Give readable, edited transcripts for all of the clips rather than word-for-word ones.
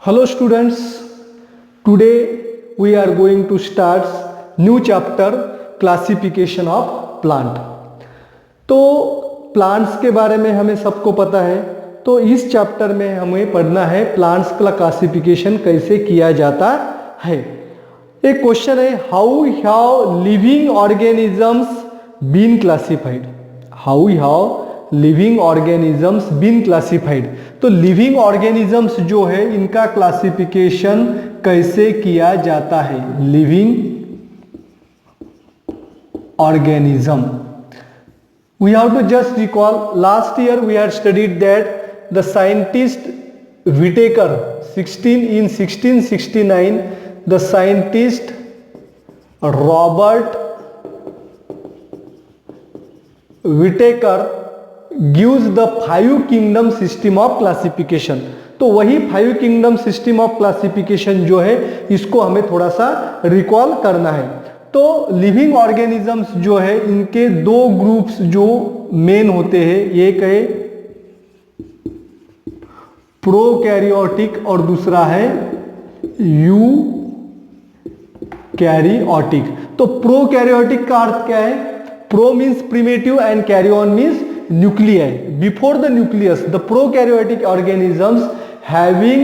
Hello students, today we are going to start new chapter classification of plant। तो plants के बारे में हमें सबको पता है, तो इस चैप्टर में हमें पढ़ना है प्लांट्स का क्लासिफिकेशन कैसे किया जाता है। एक क्वेश्चन है, how have living organisms been classified. How have living organisms been classified. तो लिविंग ऑर्गेनिजम्स जो है इनका क्लासिफिकेशन कैसे किया जाता है। Living organism, we have to just recall last year we had studied that the scientist Whittaker in 1669 the scientist Robert Whittaker gives the 5 kingdom system of classification। तो वही 5 kingdom system of classification जो है इसको हमें थोड़ा सा recall करना है। तो लिविंग ऑर्गेनिजम्स जो है इनके दो ग्रुप्स जो मेन होते हैं, एक है प्रोकैरियोटिक और दूसरा है यूकैरियोटिक। तो प्रोकैरियोटिक का अर्थ क्या है? Pro means primitive and karyon means nuclei. Before the nucleus the prokaryotic organisms having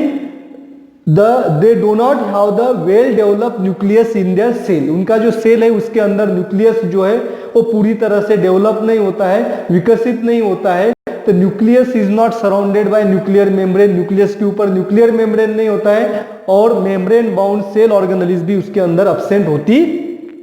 they do not have the well developed nucleus in their cell। उनका जो सेल है उसके अंदर न्यूक्लियस जो है वो पूरी तरह से डेवलप नहीं होता है, विकसित नहीं होता है। तो nucleus is not surrounded by nuclear membrane, nucleus के ऊपर न्यूक्लियर मेम्ब्रेन नहीं होता है और मेम्ब्रेन बाउंड सेल ऑर्गेनेलिज भी उसके अंदर अब्सेंट होती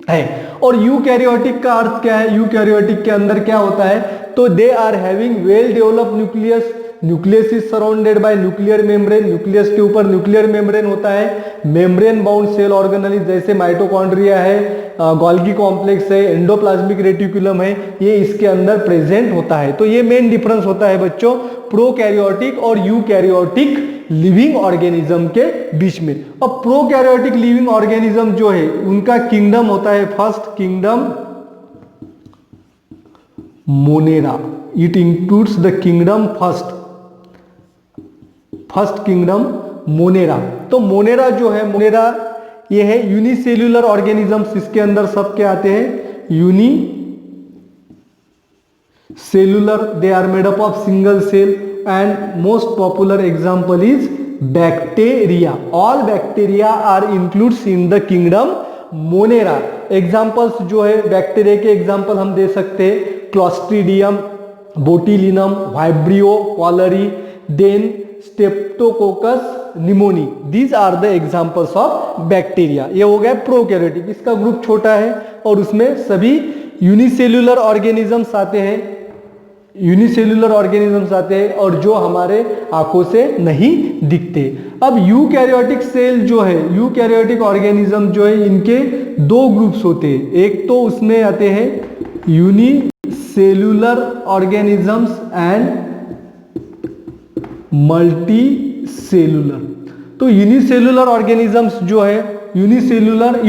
है। और यूकैरियोटिक का अर्थ क्या है? यूकैरियोटिक के अंदर क्या होता है? तो they are having well developed nucleus, nucleus is surrounded by nuclear membrane, nucleus के ऊपर न्यूक्लियर मेम्ब्रेन होता है, मेम्ब्रेन बाउंड सेल ऑर्गेनेलिज जैसे माइटोकॉन्ड्रिया है, गोल्गी कॉम्प्लेक्स है, एंडोप्लाज्मिक रेटिकुलम है, ये इसके अंदर प्रेजेंट होता है। तो ये मेन डिफरेंस होता है बच्चों प्रोकैरियोटिक और यूकैरियोटिक लिविंग ऑर्गेनिज्म के बीच में। अब प्रोकैरियोटिक लिविंग ऑर्गेनिज्म जो है उनका किंगडम होता है first kingdom Monera. It includes the kingdom first kingdom Monera. तो मोनेरा जो है, मोनेरा ये है यूनिसेल्यूलर ऑर्गेनिजम्स, इसके अंदर सब क्या आते हैं? Unicellular, they are made up of single cell and most popular example is bacteria. All bacteria are includes in the kingdom Monera. Examples जो है बैक्टीरिया के एग्जांपल हम दे सकते हैं, Clostridium, botulinum, Vibrio cholerae, then Streptococcus pneumoniae. These are the examples of bacteria. ये हो गया प्रोकैरियोटिक, इसका ग्रुप छोटा है और उसमें सभी यूनिसेल्यूलर ऑर्गेनिजम्स आते हैं, यूनिसेल्यूलर ऑर्गेनिजम्स आते हैं और जो हमारे आंखों से नहीं दिखते। अब यूकैरियोटिक सेल जो है, यूकैरियोटिक ऑर्गेनिज्म जो है इनके दो ग्रुप्स होते हैं। एक तो उसमें आते हैं unicellular organisms and multicellular. तो यूनिसेल्यूलर ऑर्गेनिजम्स जो है unicellular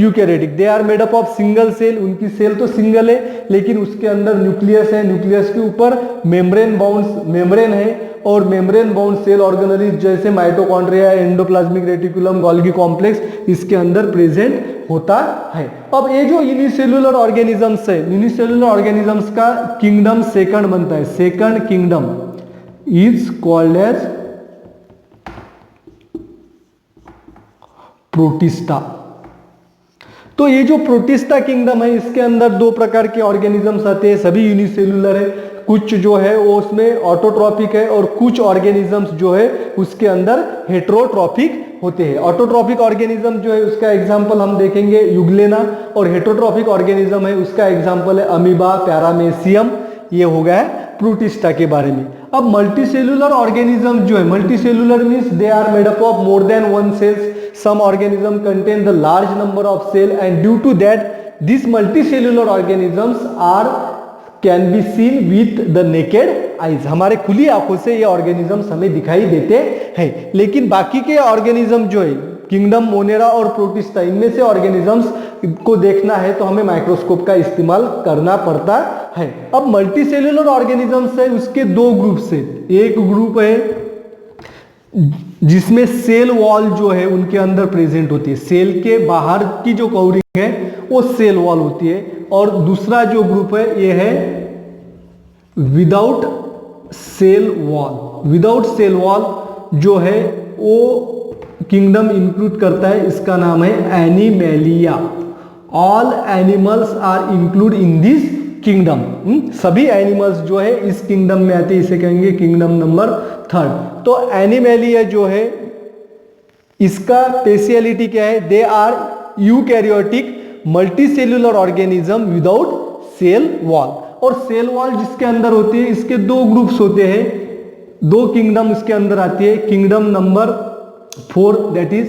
eukaryotic, they are made up of single cell. उनकी सेल तो सिंगल है लेकिन उसके अंदर न्यूक्लियस है, न्यूक्लियस के ऊपर मेम्ब्रेन है और मेम्ब्रेन बाउंड सेल ऑर्गेनेलिज जैसे mitochondria, endoplasmic reticulum, Golgi complex इसके अंदर प्रेजेंट होता है। अब ये जो यूनिसेल्यूलर ऑर्गेनिजम्स है, यूनिसेल्यूलर ऑर्गेनिजम्स का किंगडम सेकंड बनता है। Second kingdom is called as Protista. तो ये जो प्रोटिस्टा किंगडम है इसके अंदर दो प्रकार के ऑर्गेनिजम्स आते हैं, सभी यूनिसेल्यूलर है। कुछ जो है वो उसमें ऑटोट्रॉपिक है और कुछ ऑर्गेनिजम्स जो है उसके अंदर हेटेरोट्रॉपिक होते हैं। ऑटोट्रॉपिक ऑर्गेनिज्म जो है उसका एग्जांपल हम देखेंगे यूग्लेना, और हेटेरोट्रॉपिक ऑर्गेनिज्म है उसका एग्जांपल है अमीबा, पैरामेसियम। ये हो गया है प्रोटिस्टा के बारे में। अब मल्टीसेल्यूलर ऑर्गेनिज्म जो है, multicellular means they are made up of more than one cells. Some organism contain the large number of cell and due to that these multicellular organisms can be seen with the naked eyes। हमारे खुली आंखों से ये organisms हमें दिखाई देते हैं। लेकिन बाकी के ऑर्गेनिज्म जो है किंगडम मोनेरा और प्रोटिस्टा, इनमें से ऑर्गेनिजम्स को देखना है तो हमें माइक्रोस्कोप का इस्तेमाल करना पड़ता है। अब मल्टीसेल्यूलर ऑर्गेनिजम्स है उसके दो ग्रुप से, एक ग्रुप है जिसमें सेल वॉल जो है उनके अंदर प्रेजेंट होती है। सेल के बाहर की जो कवरिंग है वो सेल वॉल होती है। और दूसरा जो ग्रुप है ये है without cell wall. Without cell wall जो है वो किंगडम इंक्लूड करता है, इसका नाम है Animalia. All animals are include in this kingdom. सभी एनिमल्स जो है इस किंगडम में आते हैं, इसे कहेंगे किंगडम नंबर 3। तो एनिमेलिया जो है इसका स्पेशलिटी क्या है? They are eukaryotic multicellular organism without cell wall. और सेल वॉल जिसके अंदर होती है, इसके दो ग्रुप्स होते हैं, दो किंगडम इसके अंदर आती है। Kingdom number 4 that is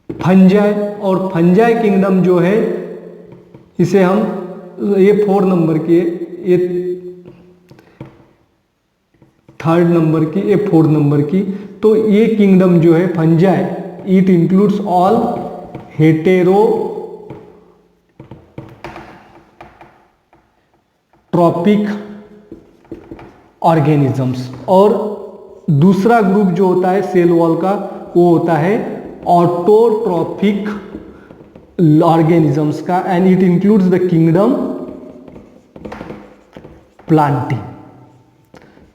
fungi. और फंजाई किंगडम जो है इसे हम, ये 4 नंबर की है, ये 3rd नंबर की, ये 4 नंबर की। तो ये किंगडम जो है fungi, it includes all heterotrophic organisms. और दूसरा ग्रुप जो होता है सेल वॉल का वो होता है ऑटोट्रॉपिक ऑर्गेनिजम्स का, and it includes the kingdom Plantae.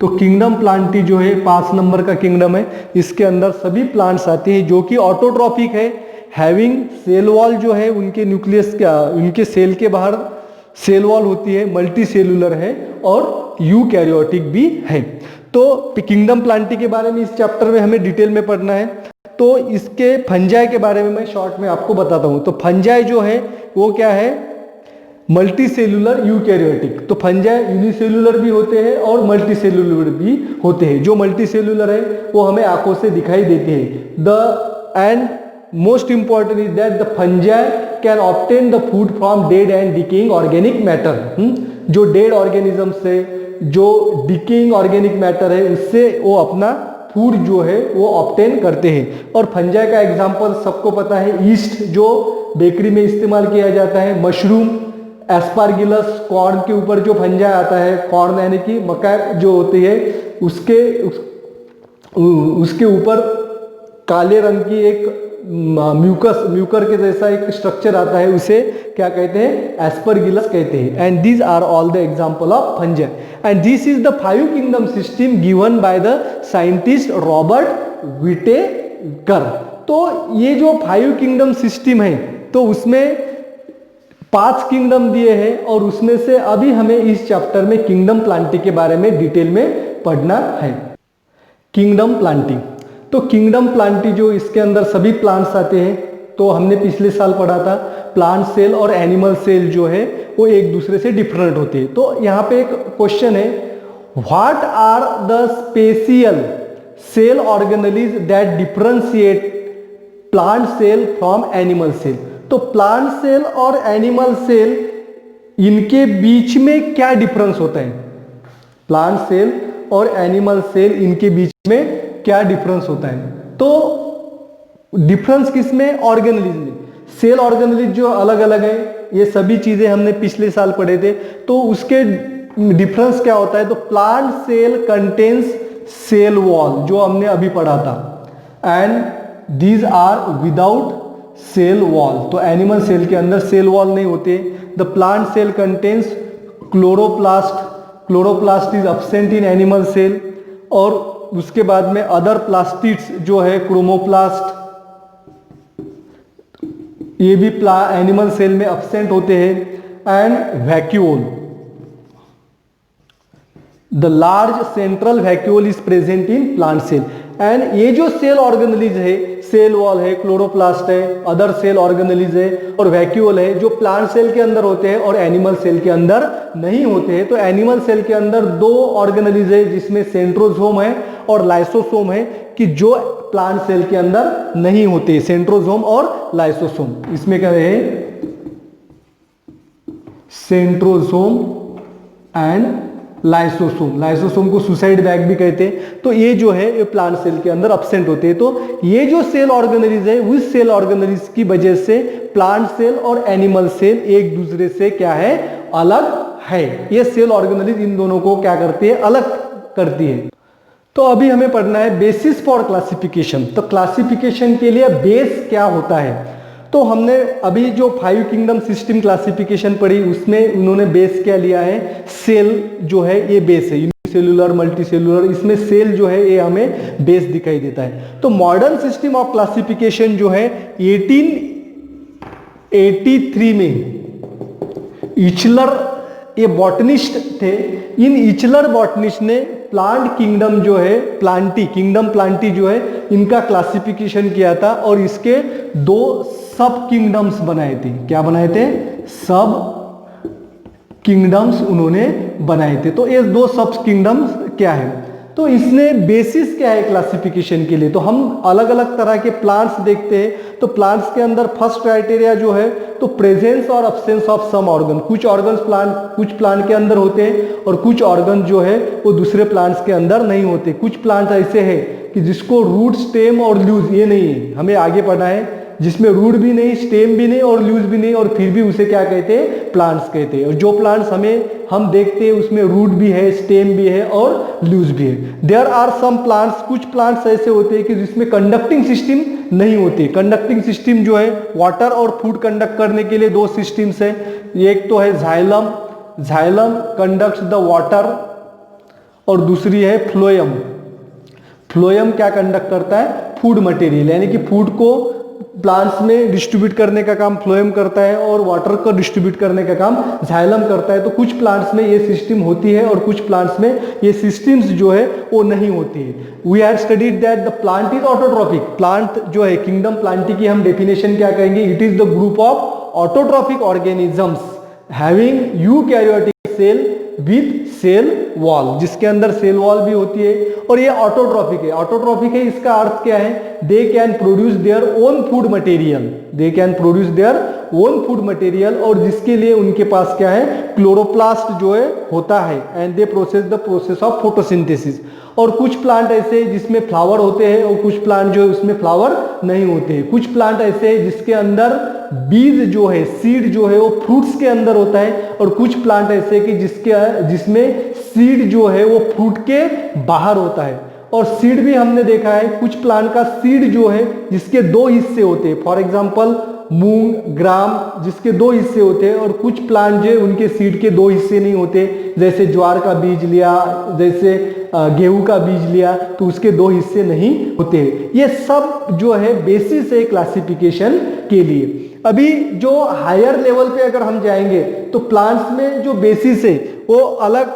तो किंगडम प्लांटी जो है 5 नंबर का किंगडम है, इसके अंदर सभी प्लांट्स आते हैं जो कि ऑटोट्रॉपिक है, हैविंग सेल वॉल जो है उनके न्यूक्लियस का, उनके सेल के बाहर सेल वॉल होती है, मल्टी सेलुलर है और यूकैरियोटिक भी है। तो किंगडम प्लांटी के बारे में इस चैप्टर में हमें डिटेल में पढ़ना है। तो इसके फंजाई के बारे में मैं शॉर्ट में आपको बताता हूं। तो फंजाई जो है वो क्या है? Multi cellular eukaryotic. तो फंजाई यूनिसेलुलर भी होते हैं और मल्टी सेलुलर भी होते हैं। जो मल्टी सेलुलर है वो हमें आंखों से दिखाई देते हैं। The end most important is that the fungi can obtain the food from dead and decaying organic matter. जो डेड ऑर्गेनिज्म से, जो डिकेइंग ऑर्गेनिक मैटर है, उससे वो अपना फूड जो है वो ऑब्टेन करते हैं। और फंजाई का एग्जांपल सबको पता है, ईस्ट जो बेकरी में इस्तेमाल किया जाता है, मशरूम, एस्पारगिलस, कॉर्न के ऊपर जो फंजाई आता है, कॉर्न यानी कि मक्का जो होती है उसके ऊपर काले रंग की एक म्यूकर के जैसा एक स्ट्रक्चर आता है, उसे क्या कहते हैं? एस्परगिलस कहते हैं। And these are all the example of fungi. And this is the 5 kingdom system given by the scientist Robert Whittaker. तो ये जो 5 किंगडम सिस्टम है, तो उसमें 5 किंगडम दिए हैं और उसमें से अभी हमें इस चैप्टर में किंगडम प्लांटी के बारे में डिटेल में पढ़ना है। किंगडम प्लांटी, तो किंगडम प्लांटी जो इसके अंदर सभी प्लांट्स आते हैं। तो हमने पिछले साल पढ़ा था प्लांट सेल और एनिमल सेल जो है वो एक दूसरे से डिफरेंट होते हैं। तो यहाँ पे एक क्वेश्चन है, what are the special cell organelles that differentiate plant cell from animal cell. तो प्लांट सेल और एनिमल सेल इनके बीच में क्या डिफरेंस होता है? प्लांट सेल और एनिमल सेल इनके बीच में क्या डिफरेंस होता है? तो डिफरेंस किसमें? ऑर्गेनेलिज में। सेल ऑर्गेनेलिज जो अलग अलग है, ये सभी चीजें हमने पिछले साल पढ़े थे। तो उसके डिफरेंस क्या होता है? तो plant cell contains cell wall, जो हमने अभी पढ़ा था, and these are without cell wall. तो एनिमल सेल के अंदर सेल वॉल नहीं होते। The plant cell contains chloroplast, chloroplast is absent in animal cell. और उसके बाद में अदर प्लास्टिड्स जो है, क्रोमोप्लास्ट, ये भी एनिमल सेल में एब्सेंट होते हैं। And vacuole, the large central vacuole is present in plant cell. And ये जो सेल ऑर्गेनेलिज है, सेल वॉल है, क्लोरोप्लास्ट है, अदर सेल ऑर्गेनेलिज है और वैक्यूल है, जो प्लांट सेल के अंदर होते हैं और एनिमल सेल के अंदर नहीं होते हैं। तो एनिमल सेल के अंदर 2 ऑर्गेनेलिज है, जिसमें सेंट्रोसोम है और लाइसोसोम है, कि जो प्लांट सेल के अंदर नहीं होते, सेंट्रोसोम और लाइसोसोम। इसमें क्या है? Centrosome and lysosome. लाइसोसोम को सुसाइड बैग भी कहते हैं। तो ये जो है ये प्लांट सेल के अंदर एब्सेंट होते हैं। तो ये जो सेल ऑर्गेनेलिज है, उस सेल ऑर्गेनेलिज की वजह से प्लांट सेल और एनिमल सेल एक दूसरे से क्या है? अलग है। ये सेल ऑर्गेनेलिज इन दोनों को क्या करती है? अलग करती है। तो अभी हमें पढ़ना है बेसिस फॉर क्लासिफिकेशन। तो क्लासिफिकेशन के लिए बेस क्या होता है, तो हमने अभी जो 5 किंगडम सिस्टम क्लासिफिकेशन पढ़ी उसमें उन्होंने बेस क्या लिया है, सेल जो है ये बेस है, यूनिसेलुलर मल्टीसेलुलर, इसमें सेल जो है ये हमें बेस दिखाई देता है। तो मॉडर्न सिस्टम ऑफ क्लासिफिकेशन जो है 1883 में इचलर ये बॉटनिस्ट थे, इन इचलर बॉटनिस्ट ने प्लांट किंगडम जो है किंगडम प्लांटी जो है इनका क्लासिफिकेशन किया था और इसके 2 सब किंगडम्स बनाए थे। क्या बनाए थे, सब किंगडम्स उन्होंने बनाए थे। तो ये 2 सब किंगडम्स क्या है, तो इसने बेसिस क्या है क्लासिफिकेशन के लिए, तो हम अलग अलग तरह के प्लांट्स देखते हैं। तो प्लांट्स के अंदर फर्स्ट क्राइटेरिया जो है तो प्रेजेंस और अब्सेंस ऑफ सम ऑर्गन, कुछ ऑर्गन्स कुछ प्लांट के अंदर होते हैं और कुछ ऑर्गन जो है वो दूसरे प्लांट्स के अंदर नहीं होते। कुछ प्लांट ऐसे हैं कि जिसको रूट स्टेम और लीव्स ये नहीं है, हमें आगे पढ़ना है, जिसमें रूट भी नहीं, स्टेम भी नहीं और लीव्स भी नहीं, और फिर भी उसे क्या कहते हैं, प्लांट्स कहते हैं। और जो प्लांट्स हम देखते हैं उसमें रूट भी है, स्टेम भी है और लीव्स भी है। देयर आर सम प्लांट्स, कुछ प्लांट्स ऐसे होते हैं कि जिसमें कंडक्टिंग सिस्टम नहीं होती। कंडक्टिंग सिस्टम जो है वाटर और फूड कंडक्ट करने के लिए 2 सिस्टम्स है, एक तो है xylem, xylem conducts the water और दूसरी है फ्लोएम। फ्लोएम क्या कंडक्ट करता है, फूड मटेरियल, यानी कि फूड को प्लांट्स में डिस्ट्रीब्यूट करने का काम फ्लोएम करता है और वाटर को डिस्ट्रीब्यूट करने का काम जाइलम करता है। तो कुछ प्लांट्स में ये सिस्टम होती है और कुछ प्लांट्स में ये सिस्टम्स जो है वो नहीं होती है। We have studied that the plant is autotrophic. Plant जो है किंगडम प्लांटी की हम डेफिनेशन क्या कहेंगे, it is the group of autotrophic organisms having eukaryotic cell with cell wall, जिसके अंदर सेल वॉल भी होती है और ये ऑटोट्रॉपिक है। ऑटोट्रॉपिक है इसका अर्थ क्या है, they can produce their own food material, they can produce their own food material, और जिसके लिए उनके पास क्या है, क्लोरोप्लास्ट जो है होता है, and they process the process of photosynthesis. और कुछ प्लांट ऐसे जिसमें फ्लावर होते हैं और कुछ प्लांट जो है उसमें फ्लावर नहीं होते हैं। कुछ प्लांट ऐसे जिसके अंदर बीज जो है, सीड जो है वो फ्रूट्स के अंदर होता है, और कुछ प्लांट ऐसे कि जिसमें सीड जो है वो फ्रूट के बाहर होता है। और सीड भी हमने देखा है, कुछ प्लांट का सीड जो है जिसके 2 हिस्से होते हैं, फॉर एग्जांपल मूंग, ग्राम, जिसके 2 हिस्से होते हैं, और कुछ प्लांट जो है उनके सीड के 2 हिस्से नहीं होते, जैसे ज्वार का बीज लिया, जैसे गेहूं का बीज लिया तो उसके 2 हिस्से नहीं होते। ये सब जो है बेसिस है क्लासिफिकेशन के लिए। अभी जो हायर लेवल पे अगर हम जाएंगे तो प्लांट्स में जो बेसिस है वो अलग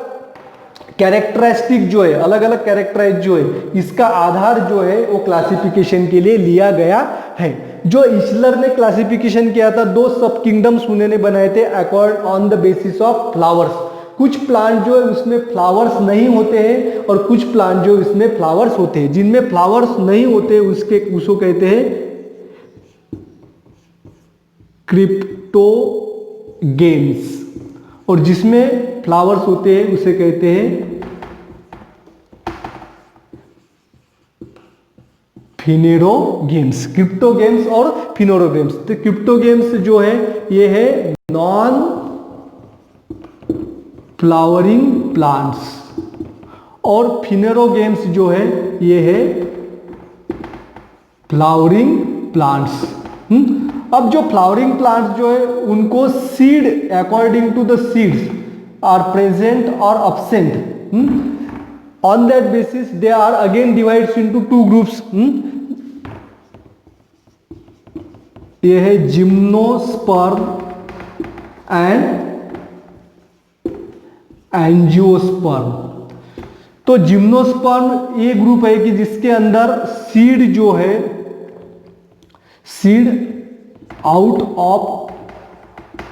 कैरेक्टरिस्टिक जो है, अलग अलग कैरेक्टराइज जो है, इसका आधार जो है वो क्लासिफिकेशन के लिए लिया गया है। जो इचलर ने क्लासिफिकेशन किया था, 2 सब किंगडम्स उन्होंने बनाए थे according on the basis of flowers. कुछ प्लांट जो है उसमें फ्लावर्स नहीं होते हैं और कुछ प्लांट जो इसमें फ्लावर्स होते हैं। जिनमें फ्लावर्स नहीं होते उसको कहते हैं क्रिप्टोगेम्स, और जिसमें फ्लावर्स होते हैं उसे कहते हैं फिनेरोगेम्स। क्रिप्टोगेम्स और फिनेरोगेम्स, तो क्रिप्टोगेम्स जो है ये है नॉन फ्लावरिंग प्लांट्स, और फिनेरोगेम्स जो है ये है फ्लावरिंग प्लांट्स। अब जो फ्लावरिंग प्लांट्स जो है उनको seed, according to the seeds are present और absent, on that basis they are again divided into 2 groups। ये है जिम्नोस्पर्म एंड एंजियोस्पर्म। तो जिम्नोस्पर्म ये ग्रुप है कि जिसके अंदर सीड जो है, सीड आउट ऑफ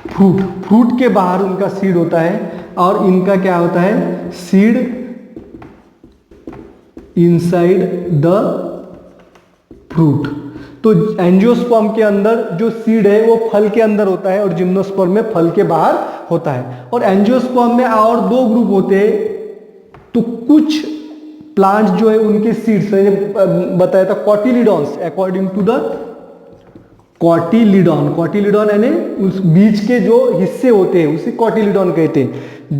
फ्रूट के बाहर उनका सीड होता है, और इनका क्या होता है, सीड इनसाइड द फ्रूट। तो एंजियोस्पर्म के अंदर जो सीड है वो फल के अंदर होता है और जिम्नोस्पर्म में फल के बाहर होता है। और एंजियोस्पर्म में और 2 ग्रुप होते हैं। तो कुछ प्लांट जो है उनके सीड्स, बताया था cotyledons, according to the cotyledon यानी उस बीज के जो हिस्से होते हैं उसे कॉटिलिडॉन कहते हैं।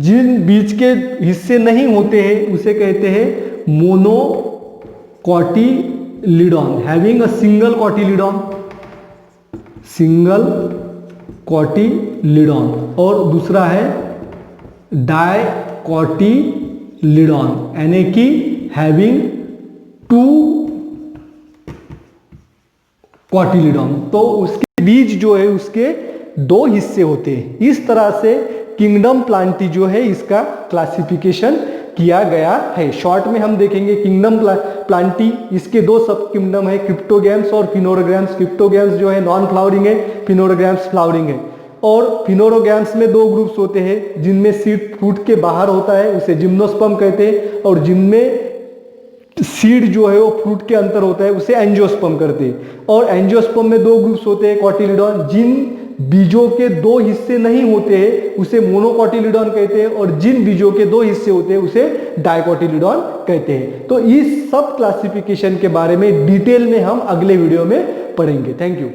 जिन बीज के हिस्से नहीं होते हैं उसे कहते हैं मोनोकॉटिलिडॉन, having a single cotyledon, single cotyledon, और दूसरा है डाइकॉटिलिडॉन, यानी कि हैविंग 2 कॉटिलिडॉन। तो उसके बीज जो है उसके 2 हिस्से होते हैं। इस तरह से किंगडम प्लांटी जो है इसका क्लासिफिकेशन किया गया है। शॉर्ट में हम देखेंगे किंगडम प्लांटी, इसके 2 सब किंगडम है, क्रिप्टोगैम्स और फिनोरोगैम्स। क्रिप्टोगैम्स जो है नॉन फ्लावरिंग है, फिनोरोगैम्स फ्लावरिंग है। और फिनोरोगैम्स में 2 ग्रुप्स होते हैं, जिनमें सीड फ्रूट के बाहर होता है उसे जिम्नोस्पर्म कहते हैं, और जिनमें सीड जो है वो फ्रूट के अंदर होता है उसे एंजियोस्पर्म करते हैं। और एंजियोस्पर्म में 2 ग्रुप्स होते हैं कॉटिलिडॉन, जिन बीजों के 2 हिस्से नहीं होते हैं उसे मोनोकॉटिलिडॉन कहते हैं, और जिन बीजों के 2 हिस्से होते हैं उसे डाइकॉटिलिडॉन कहते हैं। तो इस सब क्लासिफिकेशन के बारे में डिटेल में हम अगले वीडियो में पढ़ेंगे। Thank you.